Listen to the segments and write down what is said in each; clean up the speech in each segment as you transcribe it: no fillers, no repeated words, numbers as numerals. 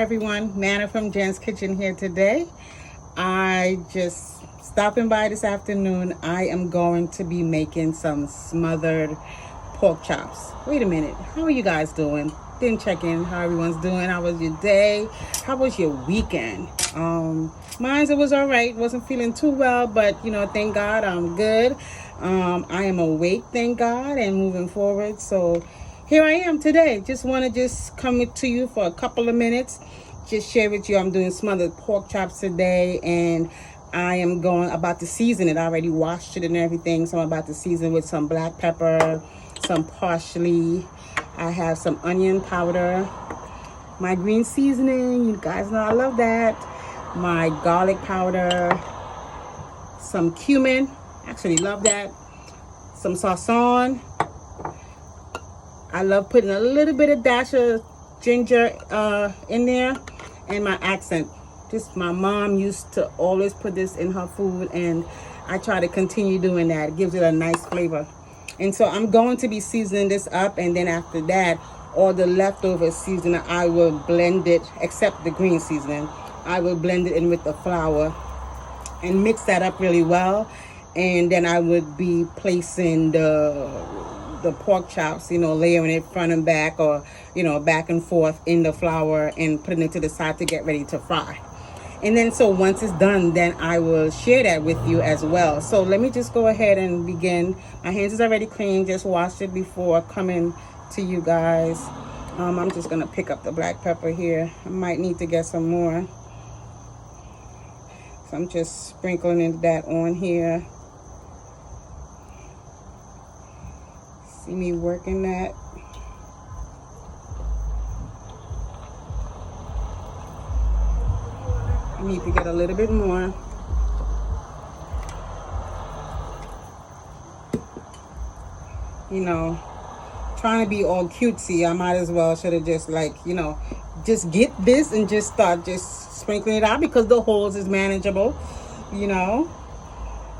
Hi everyone, Nana from Jen's Kitchen here today. I just stopping by this afternoon. I am going to be making some smothered pork chops. Wait a minute, how are you guys doing? Didn't check in how everyone's doing. How was your day? How was your weekend? Mine, it was all right. Wasn't feeling too well, but thank God I'm good. I am awake, thank God, and moving forward. So here I am today. Just want to just come to you for a couple of minutes. Just share with you, I'm doing smothered pork chops today, and I am about to season it. I already washed it and everything, so I'm about to season with some black pepper, some parsley. I have some onion powder, my green seasoning. You guys know I love that. My garlic powder, some cumin. Actually love that. Some sazon. I love putting a little bit of dash of ginger in there, and my accent. Just my mom used to always put this in her food, and I try to continue doing that. It gives it a nice flavor. And so I'm going to be seasoning this up, and then after that, all the leftover seasoning, I will blend it, except the green seasoning. I will blend it in with the flour and mix that up really well. And then I would be placing the pork chops, layering it front and back, or back and forth in the flour and putting it to the side to get ready to fry. And then so once it's done, then I will share that with you as well. So let me just go ahead and begin. My hands is already clean, just washed it before coming to you guys. I'm just gonna pick up the black pepper here. I might need to get some more, so I'm just sprinkling that on here. See me working that. I need to get a little bit more. Trying to be all cutesy, I might as well should have just just get this and just start just sprinkling it out, because the holes is manageable, And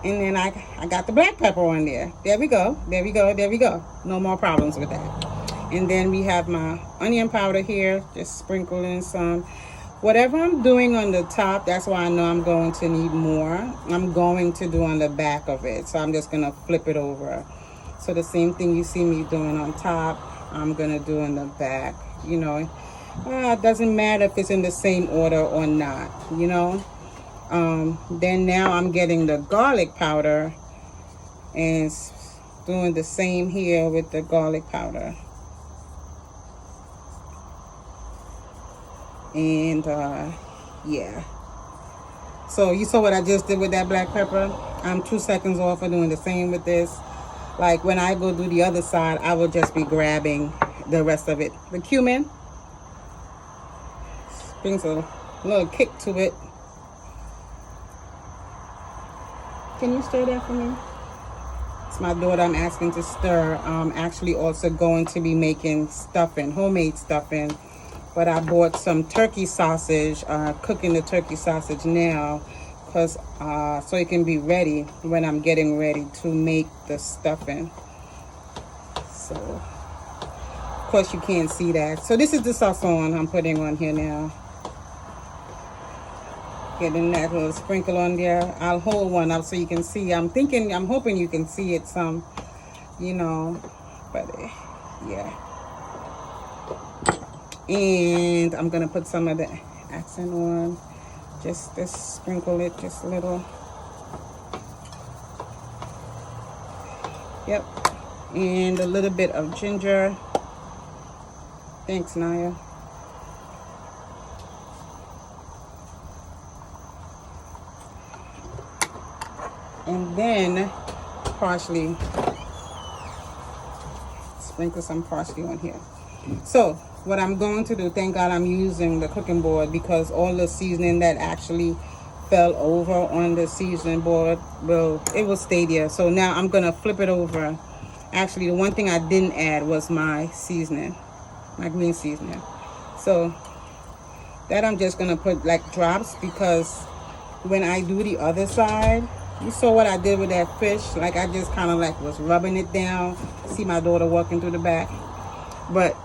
then I got the black pepper on there. There we go. There we go. There we go. No more problems with that. And then we have my onion powder here. Just sprinkling some. Whatever I'm doing on the top, that's why I know I'm going to need more. I'm going to do on the back of it. So I'm just going to flip it over. So the same thing you see me doing on top, I'm going to do on the back. It doesn't matter if it's in the same order or not, Then now I'm getting the garlic powder and doing the same here with the garlic powder. And yeah, so you saw what I just did with that black pepper. I'm 2 seconds off of doing the same with this. Like when I go do the other side, I will just be grabbing the rest of it. The cumin brings a little kick to it. Can you stir that for me? It's my daughter I'm asking to stir. I'm actually also going to be making stuffing, homemade stuffing. But I bought some turkey sausage, cooking the turkey sausage now, because so it can be ready when I'm getting ready to make the stuffing. So, of course you can't see that. So this is the sazon I'm putting on here now. Getting that little sprinkle on there. I'll hold one up so you can see. I'm hoping you can see it some, but yeah. And I'm gonna put some of the accent on. Just sprinkle it just a little. Yep. And a little bit of ginger. Thanks, Naya. And then parsley. Sprinkle some parsley on here. So what I'm going to do, thank God I'm using the cooking board, because all the seasoning that actually fell over on the seasoning board it will stay there. So now I'm gonna flip it over. Actually, the one thing I didn't add was my seasoning, my green seasoning. So that I'm just gonna put like drops, because when I do the other side, you saw what I did with that fish. Like I just kind of was rubbing it down. See my daughter walking through the back, but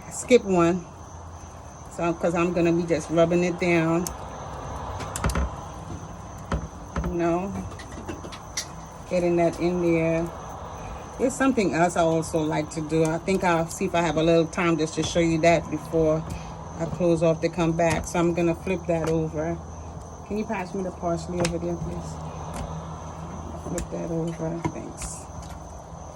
skip one. So, because I'm going to be just rubbing it down, you know, getting that in there. There's something else I also like to do. I think I'll see if I have a little time just to show you that before I close off to come back. So I'm going to flip that over. Can you pass me the parsley over there, please? Flip that over. Thanks.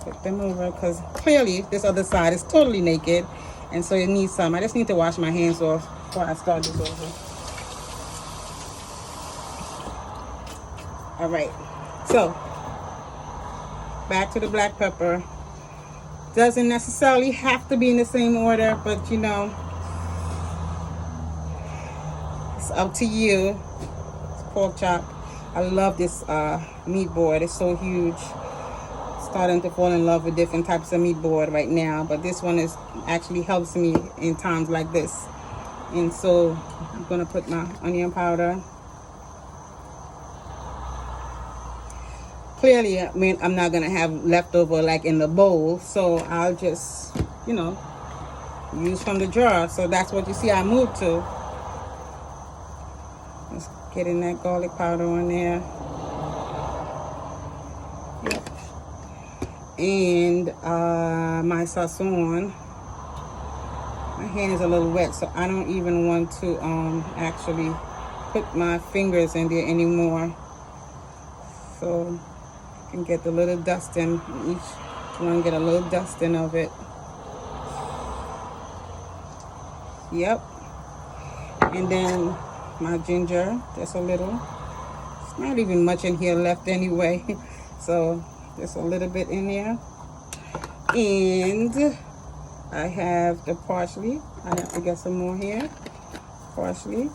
Flip them over because clearly this other side is totally naked. And so it needs some. I just need to wash my hands off before I start this over. All right. So back to the black pepper. Doesn't necessarily have to be in the same order, but you know, it's up to you. It's pork chop. I love this meat board. It's so huge. Starting to fall in love with different types of meat board right now, but this one is actually helps me in times like this. And so I'm gonna put my onion powder. Clearly, I mean, I'm not gonna have leftover like in the bowl, so I'll just, you know, use from the jar. So that's what you see I moved to. Let's get in that garlic powder on there. Yep. And my sazon. My hand is a little wet, so I don't even want to actually put my fingers in there anymore. So I can get the little dusting. Each one get a little dusting of it. Yep. And then my ginger, just a little. It's not even much in here left anyway. So just a little bit in there. And I have the parsley. I have to get some more here. Parsley.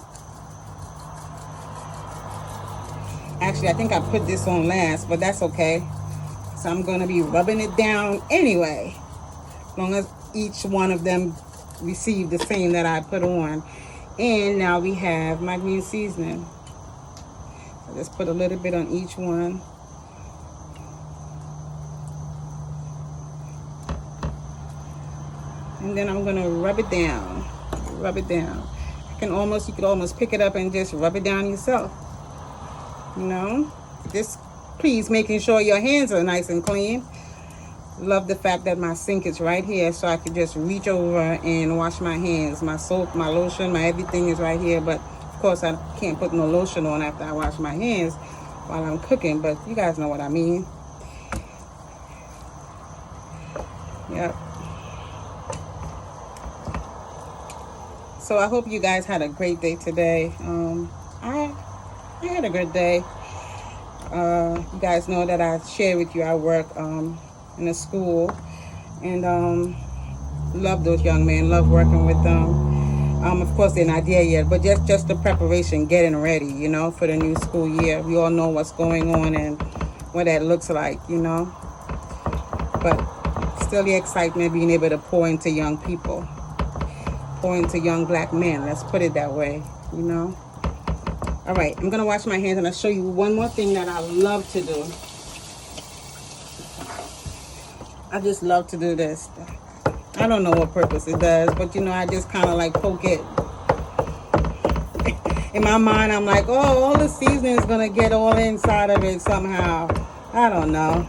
Actually, I think I put this on last, but that's okay. So I'm going to be rubbing it down anyway. As long as each one of them receive the same that I put on. And now we have my green seasoning. So just put a little bit on each one. And then I'm gonna rub it down. Rub it down. You could almost pick it up and just rub it down yourself. You know? Just please making sure your hands are nice and clean. Love the fact that my sink is right here, so I could just reach over and wash my hands. My soap, my lotion, my everything is right here. But of course I can't put no lotion on after I wash my hands while I'm cooking, but you guys know what I mean. Yep. So I hope you guys had a great day today. I had a good day. You guys know that I share with you I work in a school, and love those young men, love working with them. Of course they're not there yet, but just the preparation, getting ready, you know, for the new school year. We all know what's going on and what that looks like, you know, but still the excitement being able to pour into young people, pour into young black men, let's put it that way, you know. All right, I'm gonna wash my hands and I'll show you one more thing that I love to do. I just love to do this. I don't know what purpose it does, but you know, I just kind of like poke it. In my mind, I'm like, oh, all the seasoning is gonna get all inside of it somehow. I don't know.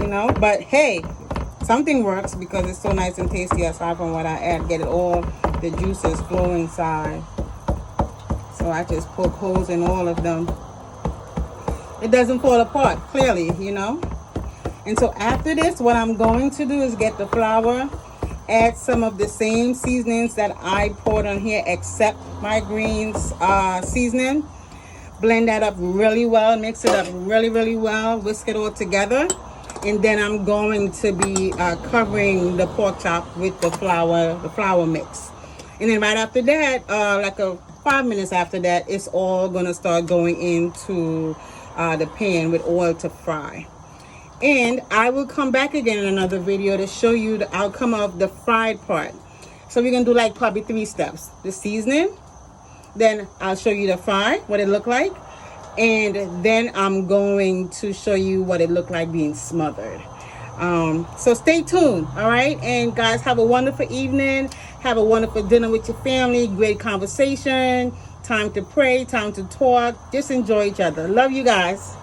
You know, but hey, something works because it's so nice and tasty aside from what I add. Get it all, the juices flow inside. So I just poke holes in all of them. It doesn't fall apart, clearly, you know. And so after this, what I'm going to do is get the flour, add some of the same seasonings that I poured on here, except my greens seasoning. Blend that up really well, mix it up really, really well, whisk it all together. And then I'm going to be covering the pork chop with the flour mix. And then right after that, like 5 minutes after that, it's all gonna start going into the pan with oil to fry. And I will come back again in another video to show you the outcome of the fried part. So we're gonna do like probably 3 steps. The seasoning, then I'll show you the fry, what it looked like, and then I'm going to show you what it looked like being smothered. So stay tuned, all right? And guys, have a wonderful evening. Have a wonderful dinner with your family. Great conversation. Time to pray. Time to talk. Just enjoy each other. Love you guys.